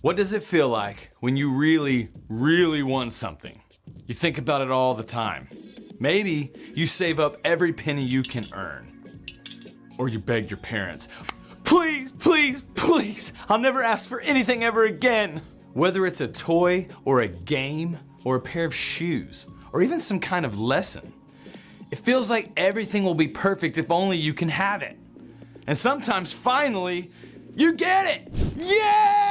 What does it feel like when you really, really want something? You think about it all the time. Maybe you save up every penny you can earn. Or you beg your parents, please, please, please, I'll never ask for anything ever again. Whether it's a toy or a game or a pair of shoes or even some kind of lesson, it feels like everything will be perfect if only you can have it. And sometimes finally, you get it. Yeah!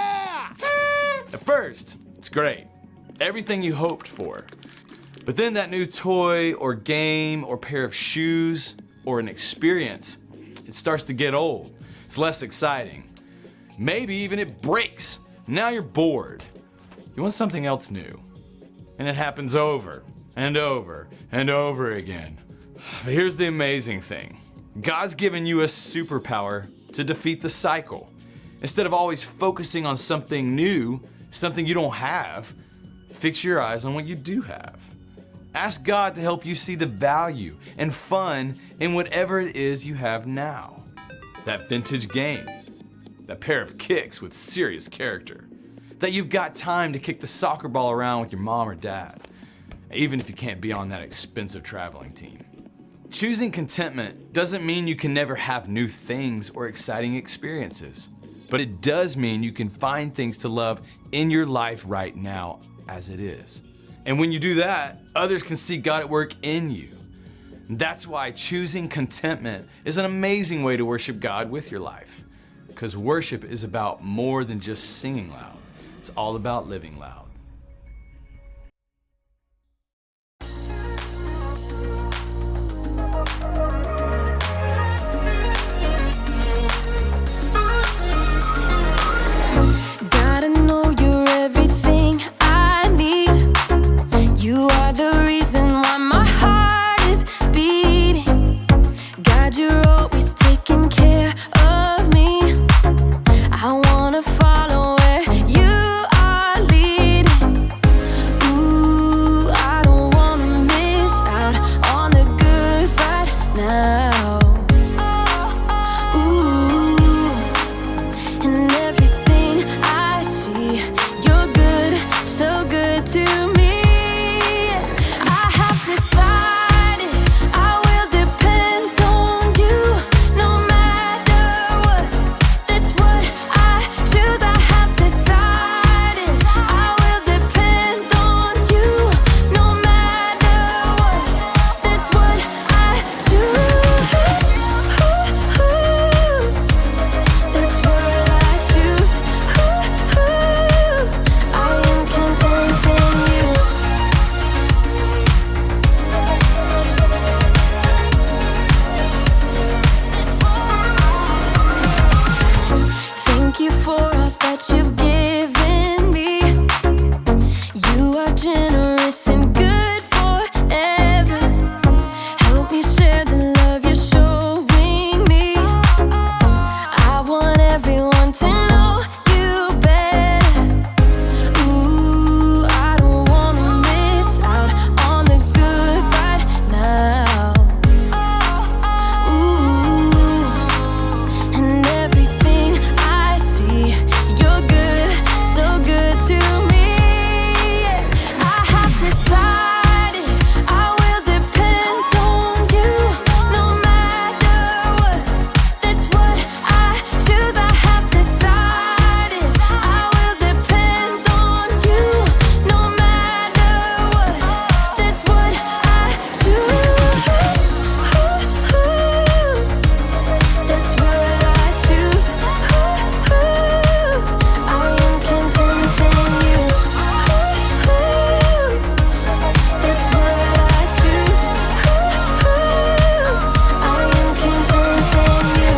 At first, it's great. Everything you hoped for. But then that new toy or game or pair of shoes or an experience, it starts to get old. It's less exciting. Maybe even it breaks. Now you're bored. You want something else new. And it happens over and over and over again. But here's the amazing thing. God's given you a superpower to defeat the cycle. Instead of always focusing on something new, something you don't have, fix your eyes on what you do have. Ask God to help you see the value and fun in whatever it is you have now. That vintage game, that pair of kicks with serious character, that you've got time to kick the soccer ball around with your mom or dad, even if you can't be on that expensive traveling team. Choosing contentment doesn't mean you can never have new things or exciting experiences, but it does mean you can find things to love in your life right now as it is. And when you do that, others can see God at work in you. That's why choosing contentment is an amazing way to worship God with your life. Because worship is about more than just singing loud. It's all about living loud. Gotta know you're everything I need. You are the reason why my heart is beating. God, you're always taking care of me. I wanna follow where you are leading. Ooh, I don't wanna miss out on the good right now. Ooh, and everything I see, you're good, so good to me. I have decided I will depend on you no matter what. That's what I choose. I have decided I will depend on you no matter what. That's what I choose. That's what I choose. I am content in you. Thank you for all that you've given me. You are generous and good forever. Help me share the love you're showing me. I want everyone to know you better. Ooh, I don't wanna miss out on the good right now. Ooh, and everything I see, you're good, so good to me. I have decided I will depend on you no matter what. That's what I choose. I have decided I will depend on you no matter what. That's what I choose. That's what I choose. I am content in you. That's what I choose. I am content in you.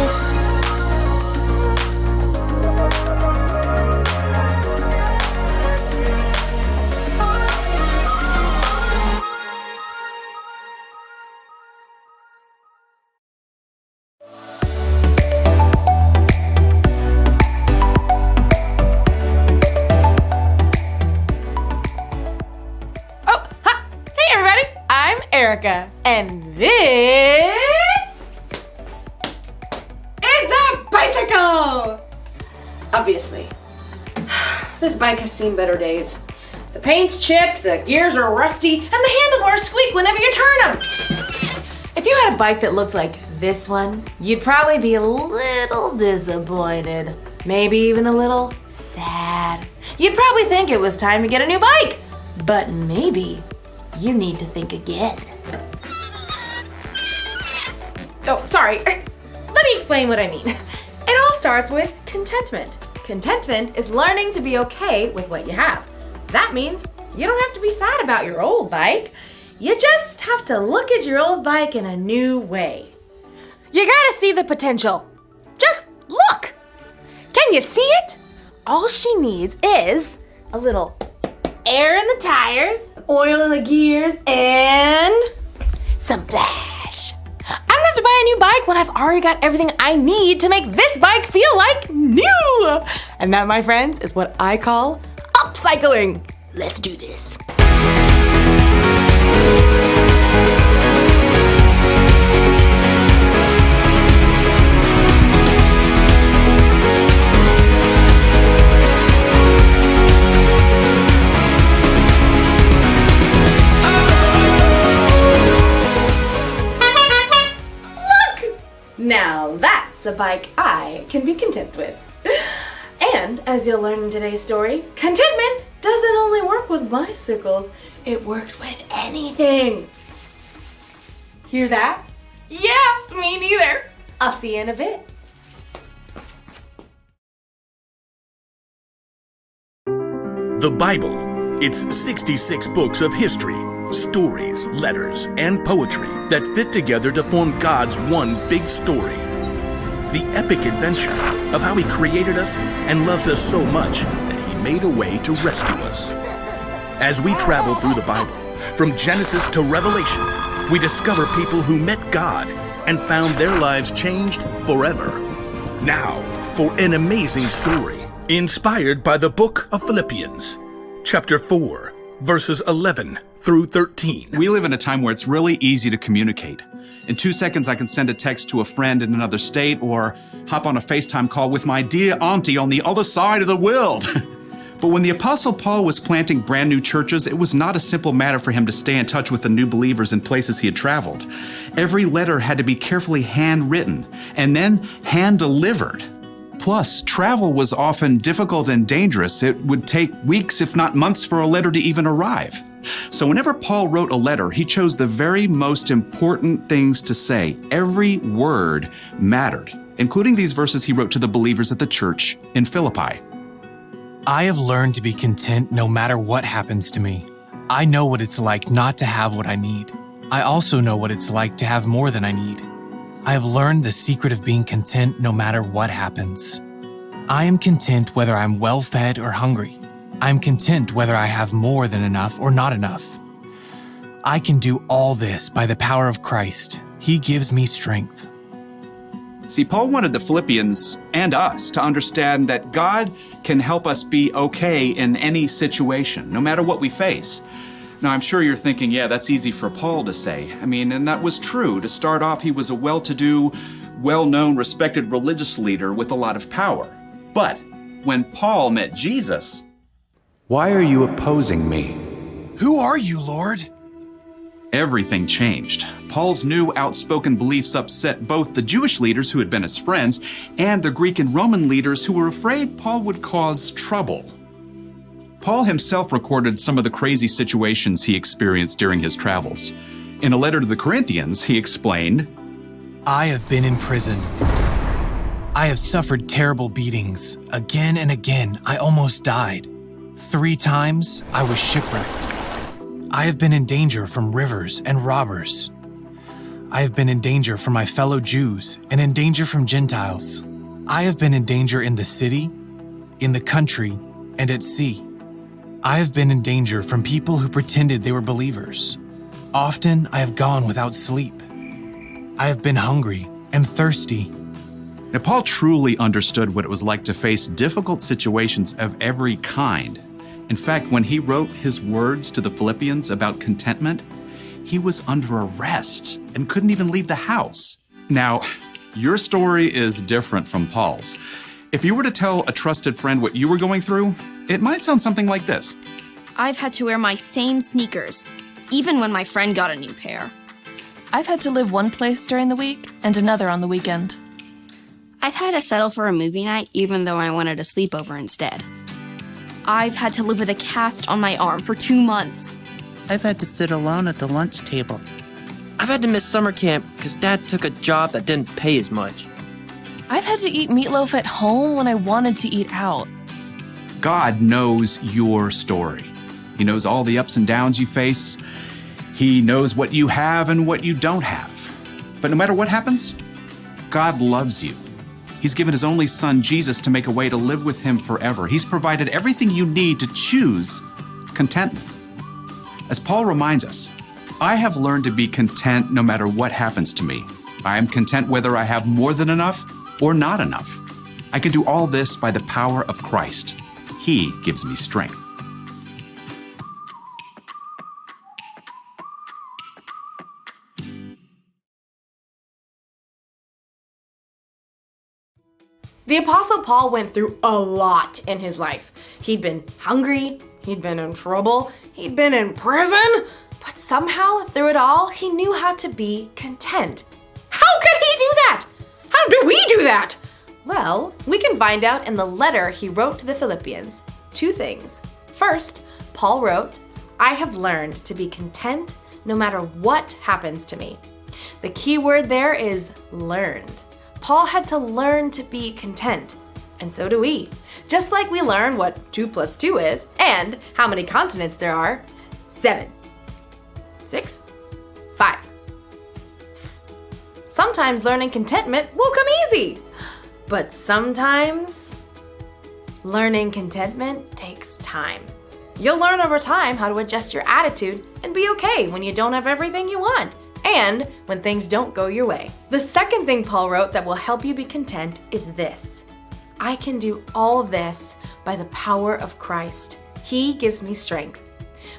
Oh, hi. Hey everybody, I'm Erica, and this is a bicycle! Obviously. This bike has seen better days. The paint's chipped, the gears are rusty, and the handlebars squeak whenever you turn them. If you had a bike that looked like this one, you'd probably be a little disappointed. Maybe even a little sad. You'd probably think it was time to get a new bike. But maybe you need to think again. Oh, sorry. Let me explain what I mean. It all starts with contentment. Contentment is learning to be okay with what you have. That means you don't have to be sad about your old bike. You just have to look at your old bike in a new way. You gotta see the potential. Just look. Can you see it? All she needs is a little air in the tires, oil in the gears, and some flash. I don't have to buy a new bike when I've already got everything I need to make this bike feel like new. And that, my friends, is what I call upcycling. Let's do this. Now that's a bike I can be content with. And as you'll learn in today's story, contentment doesn't only work with bicycles, it works with anything. Hear that? Yeah, me neither. I'll see you in a bit. The Bible. It's 66 books of history, stories, letters, and poetry that fit together to form God's one big story. The epic adventure of how He created us and loves us so much that He made a way to rescue us. As we travel through the Bible, from Genesis to Revelation, we discover people who met God and found their lives changed forever. Now, for an amazing story inspired by the book of Philippians, chapter 4, verses 11 through 13. We live in a time where it's really easy to communicate. In 2 seconds, I can send a text to a friend in another state or hop on a FaceTime call with my dear auntie on the other side of the world. But when the Apostle Paul was planting brand new churches, it was not a simple matter for him to stay in touch with the new believers in places he had traveled. Every letter had to be carefully handwritten and then hand-delivered. Plus, travel was often difficult and dangerous. It would take weeks, if not months, for a letter to even arrive. So whenever Paul wrote a letter, he chose the very most important things to say. Every word mattered, including these verses he wrote to the believers at the church in Philippi. I have learned to be content no matter what happens to me. I know what it's like not to have what I need. I also know what it's like to have more than I need. I have learned the secret of being content no matter what happens. I am content whether I'm well-fed or hungry. I am content whether I have more than enough or not enough. I can do all this by the power of Christ. He gives me strength. See, Paul wanted the Philippians and us to understand that God can help us be okay in any situation, no matter what we face. Now, I'm sure you're thinking, yeah, that's easy for Paul to say. I mean, and that was true. To start off, he was a well-to-do, well-known, respected religious leader with a lot of power. But when Paul met Jesus, "Why are you opposing me?" Who are you, Lord? everything changed. Paul's new outspoken beliefs upset both the Jewish leaders who had been his friends and the Greek and Roman leaders who were afraid Paul would cause trouble. Paul himself recorded some of the crazy situations he experienced during his travels. In a letter to the Corinthians, he explained, I have been in prison. I have suffered terrible beatings. Again and again, I almost died. 3 times, I was shipwrecked. I have been in danger from rivers and robbers. I have been in danger from my fellow Jews and in danger from Gentiles. I have been in danger in the city, in the country, and at sea. I have been in danger from people who pretended they were believers. Often I have gone without sleep. I have been hungry and thirsty. Now, Paul truly understood what it was like to face difficult situations of every kind. In fact, when he wrote his words to the Philippians about contentment, he was under arrest and couldn't even leave the house. Now, your story is different from Paul's. If you were to tell a trusted friend what you were going through, It might sound something like this. I've had to wear my same sneakers, even when my friend got a new pair. I've had to live one place during the week and another on the weekend. I've had to settle for a movie night even though I wanted a sleepover instead. I've had to live with a cast on my arm for 2 months. I've had to sit alone at the lunch table. I've had to miss summer camp because Dad took a job that didn't pay as much. I've had to eat meatloaf at home when I wanted to eat out. God knows your story. He knows all the ups and downs you face. He knows what you have and what you don't have. But no matter what happens, God loves you. He's given his only son, Jesus, to make a way to live with him forever. He's provided everything you need to choose contentment. As Paul reminds us, I have learned to be content no matter what happens to me. I am content whether I have more than enough or not enough. I can do all this by the power of Christ. He gives me strength. The Apostle Paul went through a lot in his life. He'd been hungry, he'd been in trouble, he'd been in prison, but somehow through it all, he knew how to be content. How could he do that? How do we do that? Well, we can find out in the letter he wrote to the Philippians. 2 things. First, Paul wrote, "I have learned to be content no matter what happens to me." The key word there is learned. Paul had to learn to be content, and so do we. Just like we learn what 2 + 2 is and how many continents there are. 7, 6, 5. Sometimes learning contentment will come easy, but sometimes learning contentment takes time. You'll learn over time how to adjust your attitude and be okay when you don't have everything you want, and when things don't go your way. The second thing Paul wrote that will help you be content is this: I can do all this by the power of Christ. He gives me strength.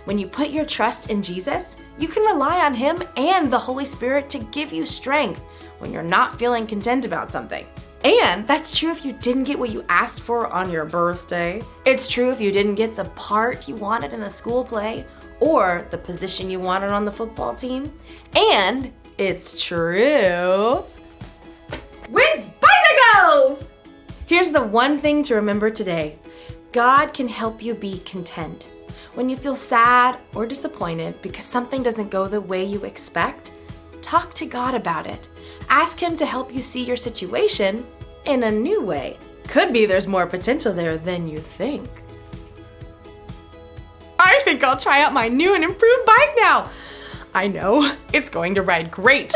When you put your trust in Jesus, you can rely on him and the Holy Spirit to give you strength when you're not feeling content about something. And that's true if you didn't get what you asked for on your birthday. It's true if you didn't get the part you wanted in the school play or the position you wanted on the football team. And it's true with bicycles! Here's the one thing to remember today. God can help you be content. When you feel sad or disappointed because something doesn't go the way you expect, talk to God about it. Ask him to help you see your situation in a new way. Could be there's more potential there than you think. I think I'll try out my new and improved bike now. I know, it's going to ride great.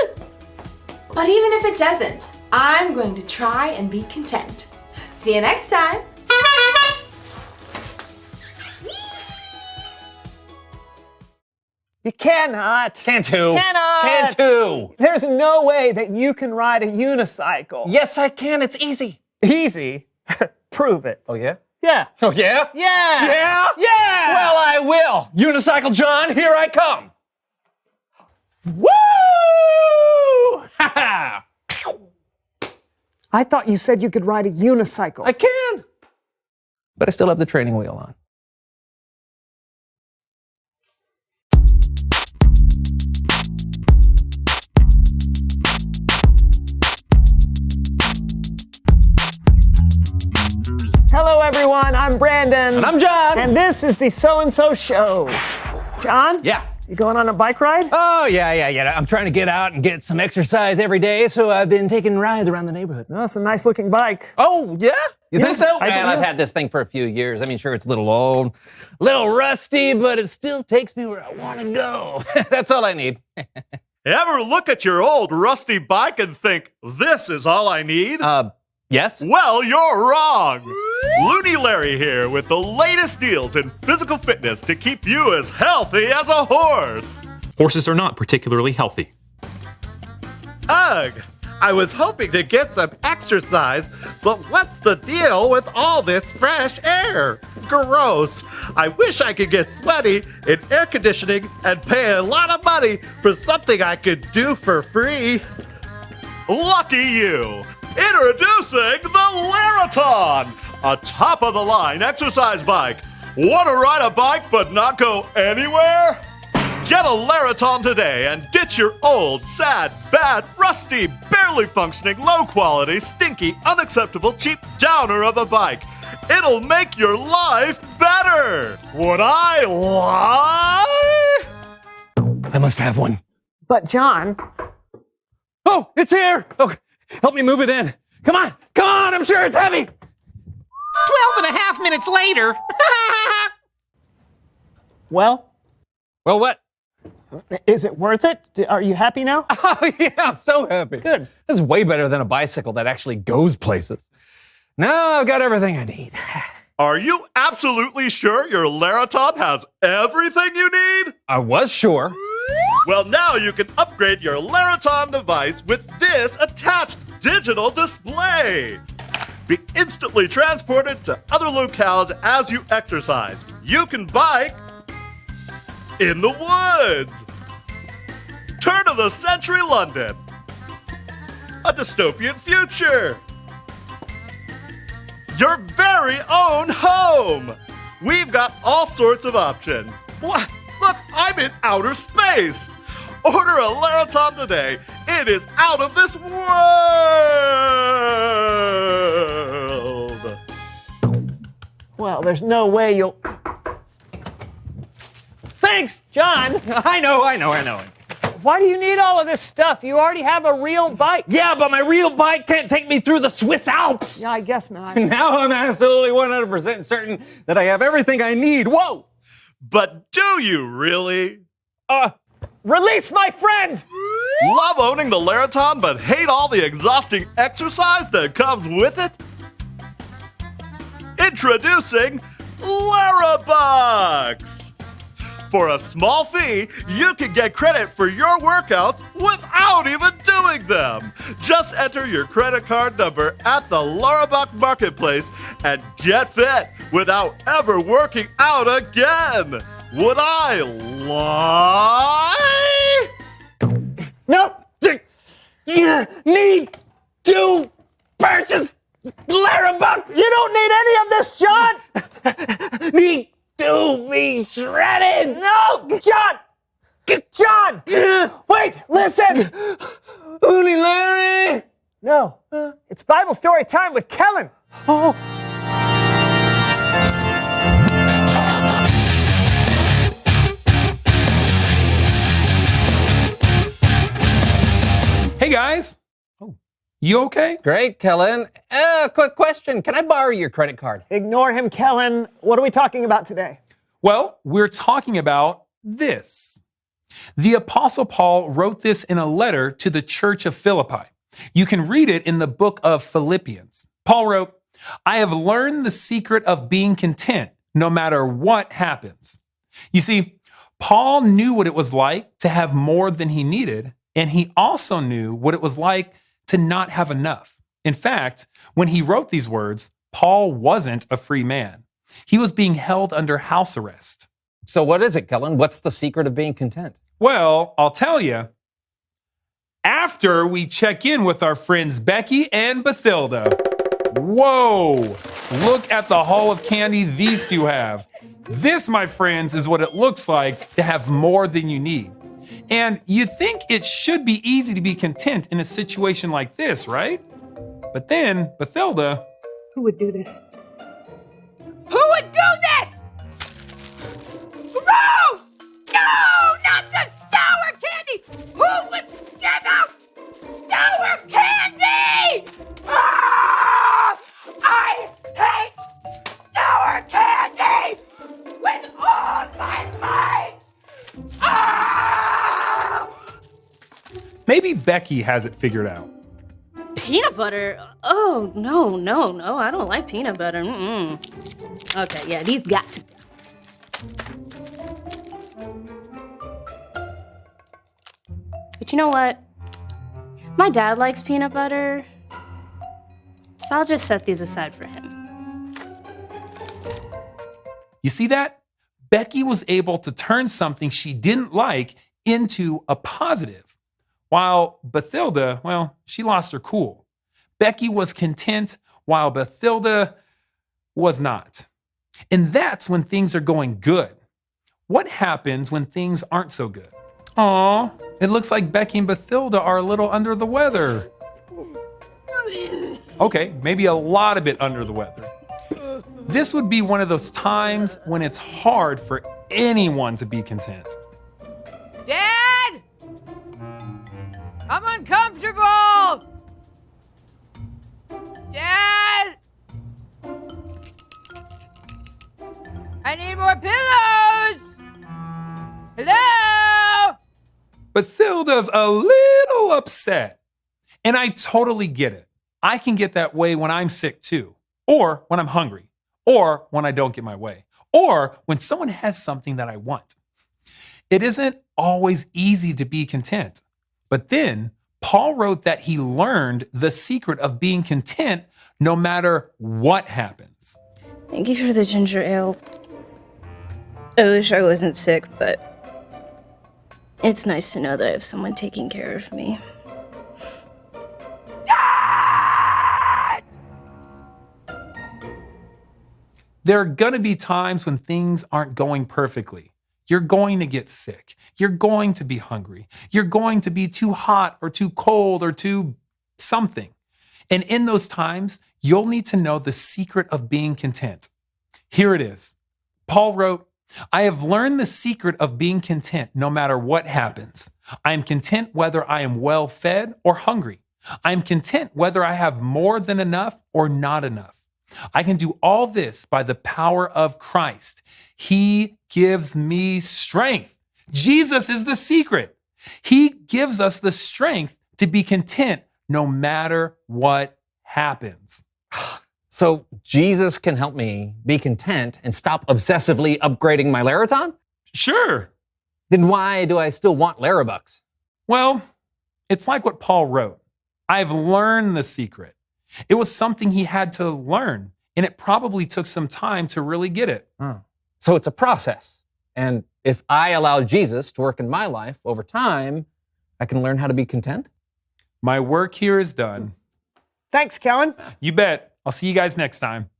But even if it doesn't, I'm going to try and be content. See you next time. You cannot. Can too. Cannot. Can too. There's no way that you can ride a unicycle. Yes, I can. It's easy. Easy? Prove it. Oh, yeah? Yeah. Oh, yeah? Yeah. Yeah? Yeah. Well, I will. Unicycle John, here I come. Woo! Ha ha! I thought you said you could ride a unicycle. I can. But I still have the training wheel on. Hello, everyone. I'm Brandon. And I'm John. And this is the So-and-So Show. John? Yeah. You going on a bike ride? Oh, yeah. I'm trying to get out and get some exercise every day, so I've been taking rides around the neighborhood. Oh, it's a nice-looking bike. Oh, yeah? You think so? Man, I've had this thing for a few years. I mean, sure, it's a little old, a little rusty, but it still takes me where I want to go. That's all I need. Ever look at your old rusty bike and think, this is all I need? Yes? Well, you're wrong. Looney Larry here with the latest deals in physical fitness to keep you as healthy as a horse. Horses are not particularly healthy. Ugh, I was hoping to get some exercise, but what's the deal with all this fresh air? Gross. I wish I could get sweaty in air conditioning and pay a lot of money for something I could do for free. Lucky you. Introducing the Laraton, a top-of-the-line exercise bike. Want to ride a bike but not go anywhere? Get a Laraton today and ditch your old, sad, bad, rusty, barely functioning, low-quality, stinky, unacceptable, cheap downer of a bike. It'll make your life better. Would I lie? I must have one. But John... Oh, it's here! Oh, help me move it in. Come on, I'm sure it's heavy. 12.5 minutes later. Well? Well, what? Is it worth it? Are you happy now? Oh, yeah, I'm so happy. Good. This is way better than a bicycle that actually goes places. Now I've got everything I need. Are you absolutely sure your Laraton has everything you need? I was sure. Well, now you can upgrade your Laraton device with this attached digital display. Be instantly transported to other locales as you exercise. You can bike in the woods. Turn of the century London. A dystopian future. Your very own home. We've got all sorts of options. What? Look, I'm in outer space. Order a Laraton today. It is out of this world. Well, there's no way you'll... Thanks, John! I know. Why do you need all of this stuff? You already have a real bike. Yeah, but my real bike can't take me through the Swiss Alps. Yeah, I guess not. Now I'm absolutely 100% certain that I have everything I need. Whoa! But do you really? Release my friend! Love owning the Laraton but hate all the exhausting exercise that comes with it? Introducing Larabucks! For a small fee, you can get credit for your workouts without even doing them. Just enter your credit card number at the Larabuck Marketplace and get fit without ever working out again. Would I lie? Nope. Need to purchase Larabucks. You don't need any of this, John. Need to be shredded. No, John. John. Wait, listen. Uni Larry. No, it's Bible story time with Kellen. Oh. Hey guys. Oh, you okay? Great, Kellen. Quick question. Can I borrow your credit card? Ignore him, Kellen. What are we talking about today? Well, we're talking about this. The Apostle Paul wrote this in a letter to the church of Philippi. You can read it in the book of Philippians. Paul wrote, I have learned the secret of being content no matter what happens. You see, Paul knew what it was like to have more than he needed, and he also knew what it was like to not have enough. In fact, when he wrote these words, Paul wasn't a free man. He was being held under house arrest. So what is it, Kellen? What's the secret of being content? Well, I'll tell you. After we check in with our friends Becky and Bathilda. Whoa! Look at the haul of candy these two have. This, my friends, is what it looks like to have more than you need. And you think it should be easy to be content in a situation like this, right? But then, Bathilda... Who would do this? Who would do this? Gross! No, not the sour candy! Who would give out sour candy? Ah! I hate sour candy with all my might! Ah! Maybe Becky has it figured out. Peanut butter? Oh, no, I don't like peanut butter. Okay, yeah, these got to go. But you know what? My dad likes peanut butter, so I'll just set these aside for him. You see that? Becky was able to turn something she didn't like into a positive. While Bathilda, well, she lost her cool. Becky was content while Bathilda, was not. And that's when things are going good. What happens when things aren't so good? Aw, it looks like Becky and Bathilda are a little under the weather. Okay, maybe a lot of it under the weather. This would be one of those times when it's hard for anyone to be content. Dad! I'm uncomfortable! Dad! I need more pillows! Hello? Bathilda's a little upset. And I totally get it. I can get that way when I'm sick too, or when I'm hungry, or when I don't get my way, or when someone has something that I want. It isn't always easy to be content. But then Paul wrote that he learned the secret of being content no matter what happens. Thank you for the ginger ale. I wish I wasn't sick, but it's nice to know that I have someone taking care of me. There are going to be times when things aren't going perfectly. You're going to get sick. You're going to be hungry. You're going to be too hot or too cold or too something. And in those times, you'll need to know the secret of being content. Here it is. Paul wrote, I have learned the secret of being content no matter what happens. I am content whether I am well fed or hungry. I am content whether I have more than enough or not enough. I can do all this by the power of Christ. He gives me strength. Jesus is the secret. He gives us the strength to be content no matter what happens. So Jesus can help me be content and stop obsessively upgrading my Laraton? Sure. Then why do I still want Larabucks? Well, it's like what Paul wrote. I've learned the secret. It was something he had to learn, and it probably took some time to really get it. So it's a process. And if I allow Jesus to work in my life over time, I can learn how to be content? My work here is done. Thanks, Kellen. You bet. I'll see you guys next time.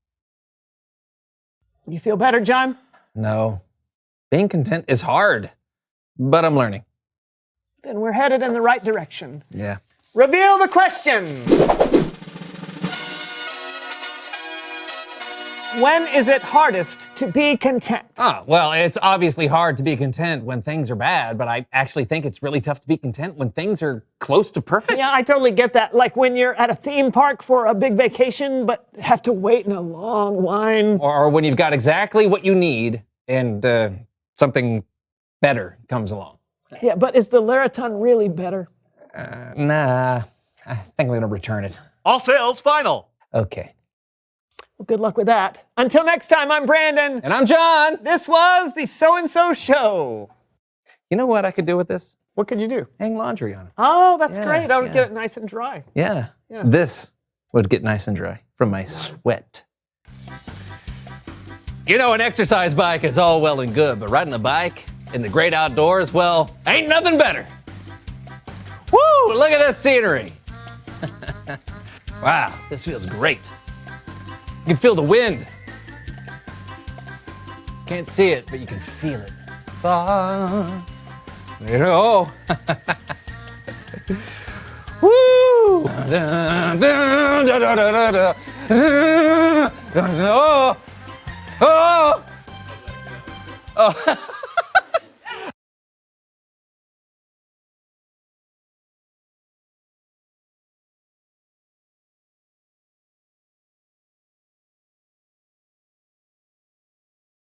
You feel better, John? No. Being content is hard, but I'm learning. Then we're headed in the right direction. Yeah. Reveal the question. When is it hardest to be content? Well, it's obviously hard to be content when things are bad, but I actually think it's really tough to be content when things are close to perfect. Yeah, I totally get that. Like when you're at a theme park for a big vacation, but have to wait in a long line. Or when you've got exactly what you need and something better comes along. Yeah, but is the Laraton really better? Nah, I think I'm going to return it. All sales final. Okay. Well, good luck with that. Until next time, I'm Brandon. And I'm John. This was the So-and-So Show. You know what I could do with this? What could you do? Hang laundry on it. Oh, that's great. I would get it nice and dry. Yeah. This would get nice and dry from my sweat. You know, an exercise bike is all well and good, but riding a bike in the great outdoors, well, ain't nothing better. Woo! Look at this scenery. Wow, this feels great. You can feel the wind. Can't see it, but you can feel it. Far. You know. Woo! Oh!